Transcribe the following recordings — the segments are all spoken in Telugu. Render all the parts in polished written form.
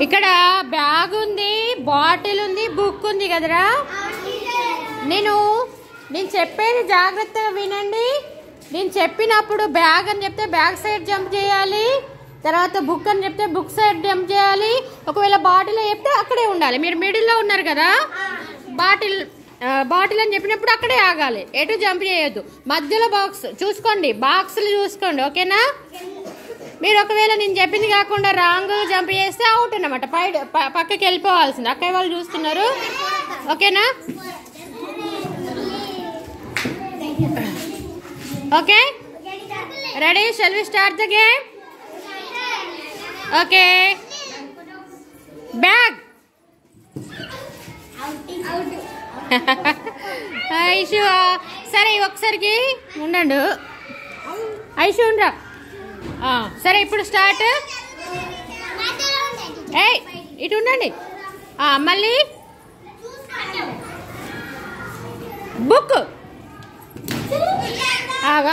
ఇక్కడ బ్యాగ్ ఉంది, బాటిల్ ఉంది, బుక్ ఉంది కదరా. నేను చెప్పేది జాగ్రత్తగా వినండి. నేను చెప్పినప్పుడు బ్యాగ్ అని చెప్తే బ్యాగ్ సైడ్ జంప్ చేయాలి, తర్వాత బుక్ అని చెప్తే బుక్ సైడ్ జంప్ చేయాలి. ఒకవేళ బాటిల్ చెప్తే అక్కడే ఉండాలి. మీరు మిడిల్లో ఉన్నారు కదా, బాటిల్ అని చెప్పినప్పుడు అక్కడే ఆగాలి, ఎటు జంప్ చేయొద్దు. మధ్యలో బాక్స్ చూసుకోండి, బాక్స్లు చూసుకోండి, ఓకేనా. మీరు ఒకవేళ నేను చెప్పింది కాకుండా రాంగ్ జంప్ చేస్తే అవుట్ అన్నమాట, పక్కకి వెళ్ళిపోవాల్సింది. అక్కయ్య వాళ్ళు చూస్తున్నారు, ఓకేనా. Okay, ready? Shall we start the game? Okay, bag. Aishu సరే ఒకసారికి ఉండండు, ఐషు ఉండరా. సరే ఇప్పుడు స్టార్ట్. ఏయ్ ఇటు ఉండండి. మళ్ళీ book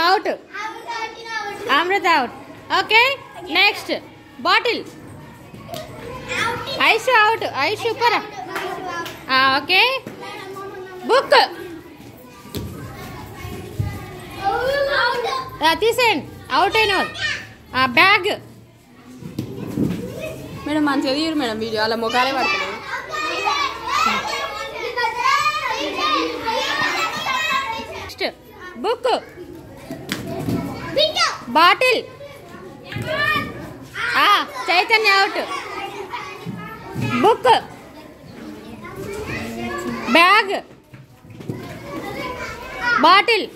out, Amrita out. Okay, next bottle. Aishu out, Aishu పరా. ఓకే, బుక్ తీసేయండి, అవుట్ అయిన వాళ్ళు. బ్యాగ్ మేడం మంచిగా తీయరు మేడం, వీడియో అలా ముఖాలే పడుతుంది. Next book, bottle. Chaitanya out. Book, bag, bottle.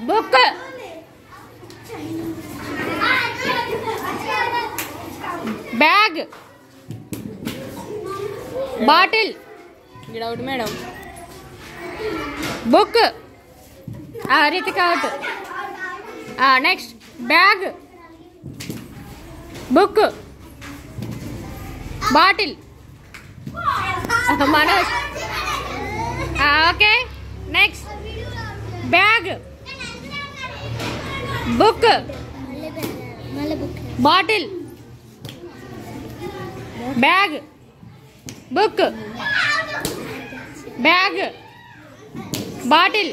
Book, bag, bottle. ఇక్కడ out madam. Book, Ritika out. Next bag, book, bottle. Manoj. Okay, next bag, book, bottle, bag, book, bag, bottle.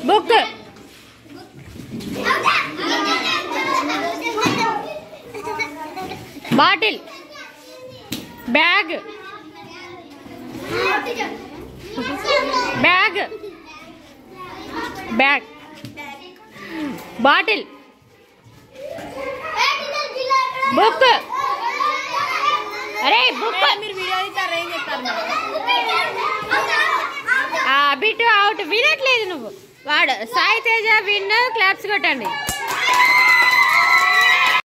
Book, bottle, bag, bag, bag, bottle, book. అరే బుక్ మీరు వీడియో తీస్తారు, ఏం చెప్తారు? బిట్టు అవుట్. వినట్లేదు నువ్వు. వాడు సాయి తేజ విన్, క్లాప్స్ కొట్టండి.